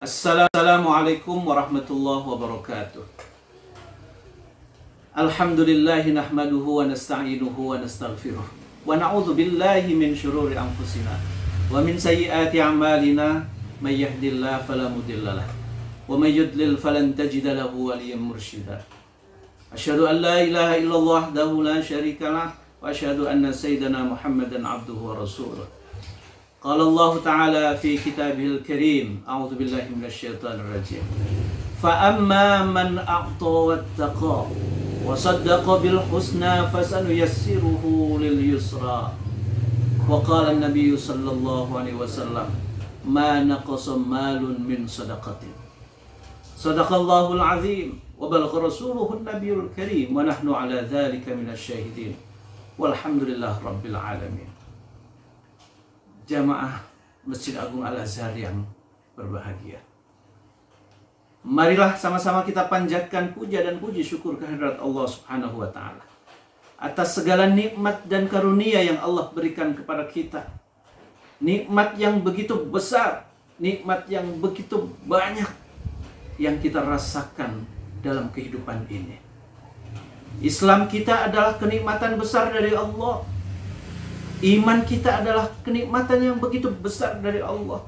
Assalamualaikum warahmatullahi wabarakatuh. Alhamdulillahi nahmaduhu wa nasta'inuhu wa nastaghfiruh. Wa na'udzu billahi min syururi anfusina wa min sayyiati a'malina. May yahdihillahu fala mudilla lahu wa may yudlil falan tajida lahu waliyyan mursyida. Asyhadu an la ilaha illallah wahdahu la syarika lah wa asyhadu anna sayyidana Muhammadan abduhu wa rasuluh. Qala Allah Ta'ala fi kitabihil karim. A'udzu billahi minasyaitonir rajim. Fa amma man a'ta wattaqa wa saddaqa bil husna fasanuyassiruhu lil yusra. Wa qala an-nabiy sallallahu alaihi wasallam ma naqasa malun min sadaqatin. Sadaqallahul azim wa balagha rasuluhun nabiyul karim wa nahnu ala dzalika minasyahidin. Walhamdulillah rabbil alamin. Jamaah Masjid Agung Al-Azhar yang berbahagia, marilah sama-sama kita panjatkan puja dan puji syukur kehadirat Allah Subhanahu wa Ta'ala atas segala nikmat dan karunia yang Allah berikan kepada kita. Nikmat yang begitu besar, nikmat yang begitu banyak yang kita rasakan dalam kehidupan ini. Islam kita adalah kenikmatan besar dari Allah. Iman kita adalah kenikmatan yang begitu besar dari Allah.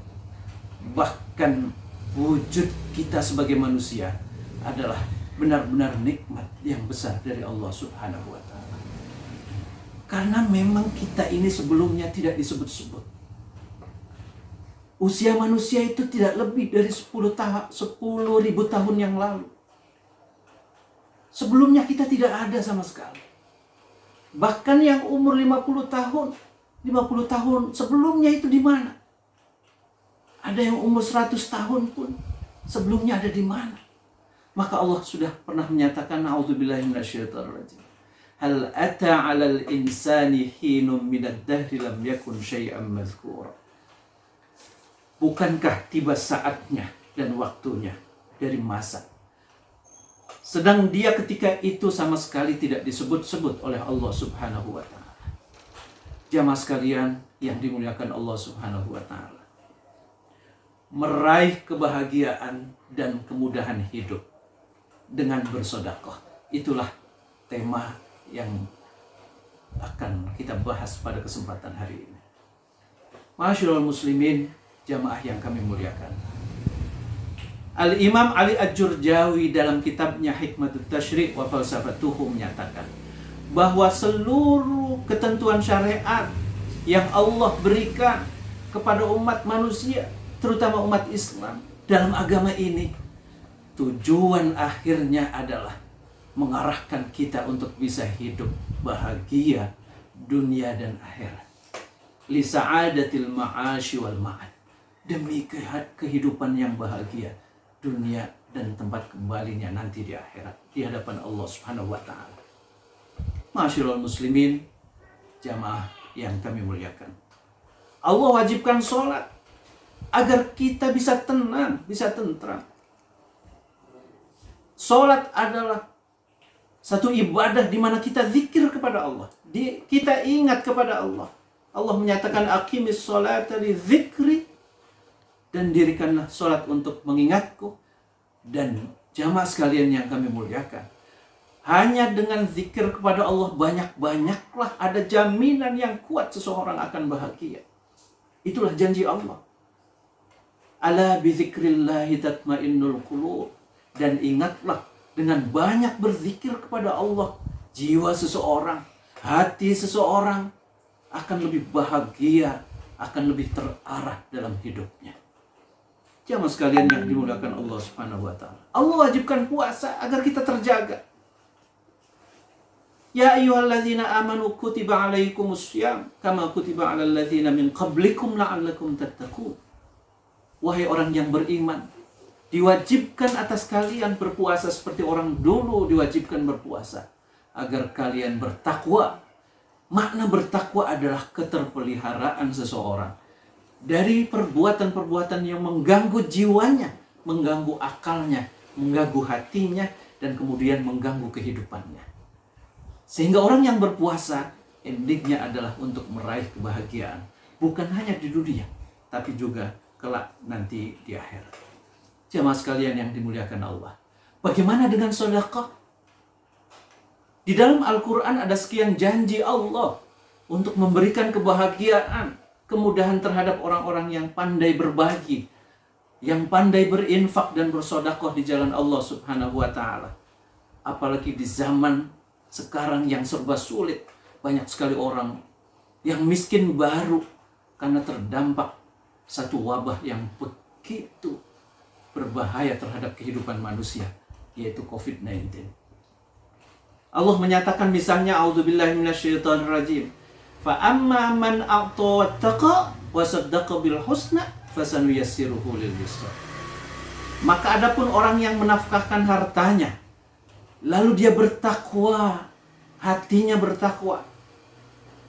Bahkan wujud kita sebagai manusia adalah benar-benar nikmat yang besar dari Allah Subhanahu wa Ta'ala. Karena memang kita ini sebelumnya tidak disebut-sebut. Usia manusia itu tidak lebih dari 10.000 tahun yang lalu. Sebelumnya kita tidak ada sama sekali. Bahkan yang umur 50 tahun sebelumnya itu di mana? Ada yang umur 100 tahun pun sebelumnya ada di mana? Maka Allah sudah pernah menyatakan, a'udzubillahi minasyaitonir rajim. Hal ata 'alal insani hinum minad dahri lam yakun syai'an mazkura. Bukankah tiba saatnya dan waktunya dari masa sedang dia ketika itu sama sekali tidak disebut-sebut oleh Allah Subhanahu wa Ta'ala. Jamaah sekalian yang dimuliakan Allah Subhanahu wa Ta'ala, meraih kebahagiaan dan kemudahan hidup dengan bersedekah, itulah tema yang akan kita bahas pada kesempatan hari ini. Masyaallah muslimin, jamaah yang kami muliakan, Al-Imam Ali Al-Jurjawi dalam kitabnya Hikmatut Tasyri' wa Falsafatuhu menyatakan bahwa seluruh ketentuan syariat yang Allah berikan kepada umat manusia, terutama umat Islam dalam agama ini, tujuan akhirnya adalah mengarahkan kita untuk bisa hidup bahagia dunia dan akhirat. Li sa'adatil ma'asyi wal ma'ad, demi kehidupan yang bahagia dunia dan tempat kembalinya nanti di akhirat di hadapan Allah Subhanahu wa Ta'ala. Masyaallah muslimin, jamaah yang kami muliakan, Allah wajibkan sholat agar kita bisa tenang, bisa tentram. Sholat adalah satu ibadah di mana kita zikir kepada Allah, kita ingat kepada Allah. Allah menyatakan aqimis sholata li dzikri, dan dirikanlah sholat untuk mengingatku. Dan jamaah sekalian yang kami muliakan, hanya dengan zikir kepada Allah banyak-banyaklah ada jaminan yang kuat seseorang akan bahagia. Itulah janji Allah. Ala bizikrillahi tatmainnul qulub. Dan ingatlah, dengan banyak berzikir kepada Allah, jiwa seseorang, hati seseorang akan lebih bahagia, akan lebih terarah dalam hidupnya. Jamaah sekalian yang dimuliakan Allah Subhanahu wa Ta'ala, Allah wajibkan puasa agar kita terjaga. Ya ayyuhalladzina amanu kutiba alaikumus syiyam kama kutiba alal ladzina min qablikum la'allakum tattaqun. Wahai orang yang beriman, diwajibkan atas kalian berpuasa seperti orang dulu diwajibkan berpuasa, agar kalian bertakwa. Makna bertakwa adalah keterpeliharaan seseorang dari perbuatan-perbuatan yang mengganggu jiwanya, mengganggu akalnya, mengganggu hatinya, dan kemudian mengganggu kehidupannya. Sehingga orang yang berpuasa endingnya adalah untuk meraih kebahagiaan, bukan hanya di dunia, tapi juga kelak nanti di akhirat. Jamaah sekalian yang dimuliakan Allah, bagaimana dengan sedekah? Di dalam Al-Quran ada sekian janji Allah untuk memberikan kebahagiaan, kemudahan terhadap orang-orang yang pandai berbagi, yang pandai berinfak dan bersedekah di jalan Allah Subhanahu wa Ta'ala. Apalagi di zaman sekarang yang serba sulit, banyak sekali orang yang miskin baru karena terdampak satu wabah yang begitu berbahaya terhadap kehidupan manusia, yaitu COVID-19. Allah menyatakan misalnya, a'udzubillahi minasyaitonirrajim, fa amma man a'ta wattaqa wa saddaqa bil husna fasanuyassiruhu lil yusra. Maka adapun orang yang menafkahkan hartanya, lalu dia bertakwa, hatinya bertakwa,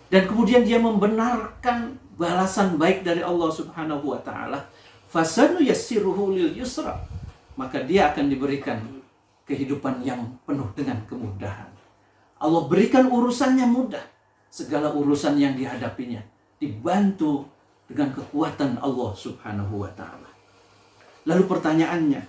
dan kemudian dia membenarkan balasan baik dari Allah Subhanahu wa Ta'ala, fasanuyassiruhu lil yusra, maka dia akan diberikan kehidupan yang penuh dengan kemudahan. Allah berikan urusannya mudah, segala urusan yang dihadapinya dibantu dengan kekuatan Allah Subhanahu wa Ta'ala. Lalu pertanyaannya,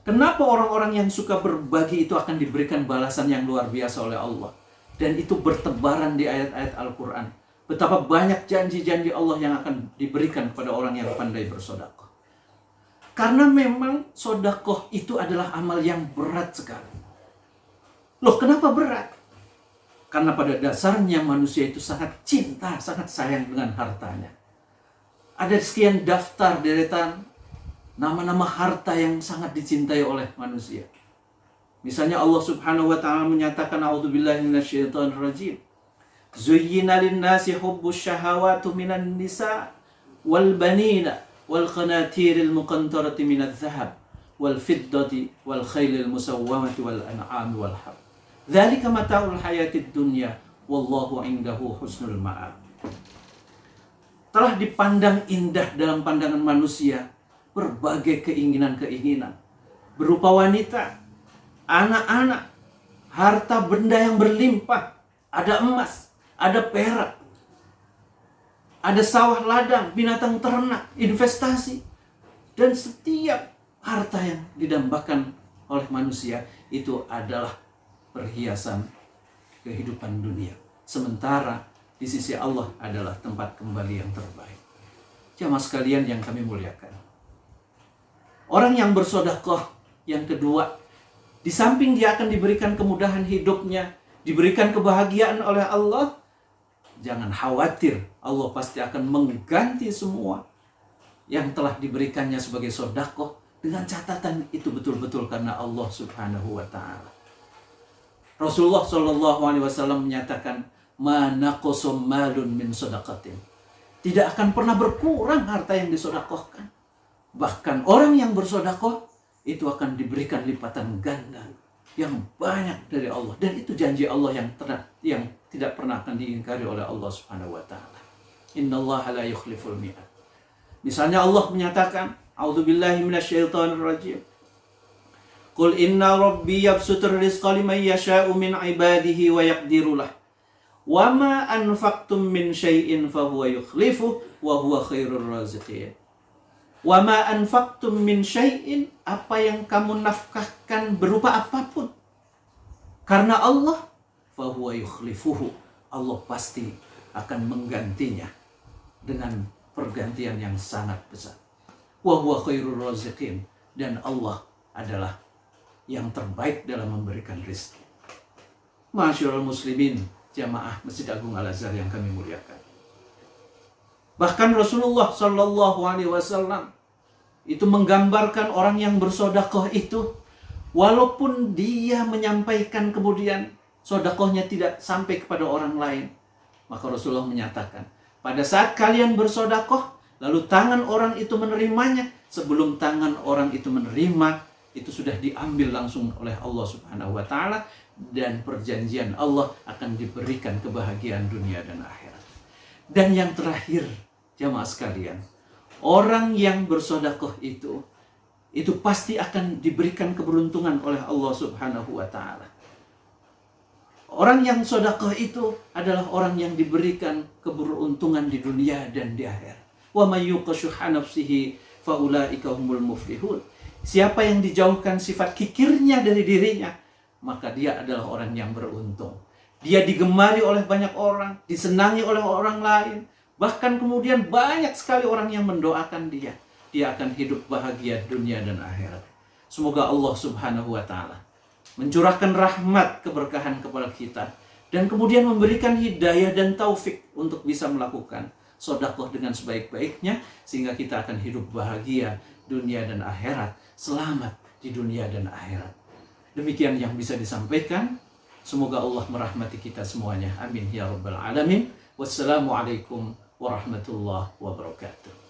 kenapa orang-orang yang suka berbagi itu akan diberikan balasan yang luar biasa oleh Allah? Dan itu bertebaran di ayat-ayat Al-Quran. Betapa banyak janji-janji Allah yang akan diberikan kepada orang yang pandai bersedekah. Karena memang sedekah itu adalah amal yang berat sekali. Loh, kenapa berat? Karena pada dasarnya manusia itu sangat cinta, sangat sayang dengan hartanya. Ada sekian daftar deretan nama-nama harta yang sangat dicintai oleh manusia. Misalnya Allah Subhanahu wa Ta'ala menyatakan, a'udzubillahi minasyaitonirrajim, zuyyina lin-nasi hubbus syahawati minan nisa wal banina wal qanatiril muqantarati minadh dhahab wal fiddati wal khailil musawwamati wal an'ami wal harth. Dzalika mata'ul hayatid dunya wallahu 'indahu husnul ma'ab. Telah dipandang indah dalam pandangan manusia berbagai keinginan-keinginan berupa wanita, anak-anak, harta benda yang berlimpah, ada emas, ada perak, ada sawah ladang, binatang ternak, investasi, dan setiap harta yang didambakan oleh manusia itu adalah perhiasan kehidupan dunia. Sementara di sisi Allah adalah tempat kembali yang terbaik. Jamaah sekalian yang kami muliakan, orang yang bersedekah yang kedua, di samping dia akan diberikan kemudahan hidupnya, diberikan kebahagiaan oleh Allah, jangan khawatir, Allah pasti akan mengganti semua yang telah diberikannya sebagai sedekah, dengan catatan itu betul-betul karena Allah Subhanahu wa Ta'ala. Rasulullah Shallallahu Alaihi Wasallam menyatakan, manaqasa malun min sedaqatin, tidak akan pernah berkurang harta yang disedekahkan. Bahkan orang yang bersedekah itu akan diberikan lipatan ganda yang banyak dari Allah, dan itu janji Allah yang tidak pernah akan diingkari oleh Allah Subhanahu wa Ta'ala. Innallaha la yukhliful mi'ad. Misalnya Allah menyatakan, a'udzubillahi minasyaitonirrajim, qul inna rabbi yabsutur rizqa liman yasha'u min ibadihi wa yaqdiru lah, wa ma anfaqtum min syai'in fahuwa yukhlifuh wa huwa khairur raziqin. Wa ma anfaqtum min syai'in, apa yang kamu nafkahkan berupa apapun karena Allah, fahuwa yukhlifuhu, Allah pasti akan menggantinya dengan pergantian yang sangat besar. Wa huwa khairur raziqin, dan Allah adalah yang terbaik dalam memberikan rezeki. Masyaallah muslimin, jamaah Masjid Agung Al-Azhar yang kami muliakan. Bahkan Rasulullah Shallallahu Alaihi Wasallam itu menggambarkan orang yang bersedekah itu, walaupun dia menyampaikan kemudian sedekahnya tidak sampai kepada orang lain, maka Rasulullah menyatakan, pada saat kalian bersedekah, lalu tangan orang itu menerimanya, sebelum tangan orang itu menerima, itu sudah diambil langsung oleh Allah Subhanahu wa Ta'ala, dan perjanjian Allah akan diberikan kebahagiaan dunia dan akhirat. Dan yang terakhir, jamaah sekalian, orang yang bersedekah itu pasti akan diberikan keberuntungan oleh Allah Subhanahu wa Ta'ala. Orang yang sedekah itu adalah orang yang diberikan keberuntungan di dunia dan di akhirat. Wa may yuqa syuhha nafsihi fa ulaika humul muflihun. Siapa yang dijauhkan sifat kikirnya dari dirinya, maka dia adalah orang yang beruntung. Dia digemari oleh banyak orang, disenangi oleh orang lain. Bahkan kemudian banyak sekali orang yang mendoakan dia. Dia akan hidup bahagia dunia dan akhirat. Semoga Allah Subhanahu wa Ta'ala mencurahkan rahmat keberkahan kepada kita, dan kemudian memberikan hidayah dan taufik untuk bisa melakukan sedekah dengan sebaik-baiknya, sehingga kita akan hidup bahagia dunia dan akhirat, selamat di dunia dan akhirat. Demikian yang bisa disampaikan. Semoga Allah merahmati kita semuanya. Amin ya rabbal alamin. Wassalamualaikum warahmatullahi wabarakatuh.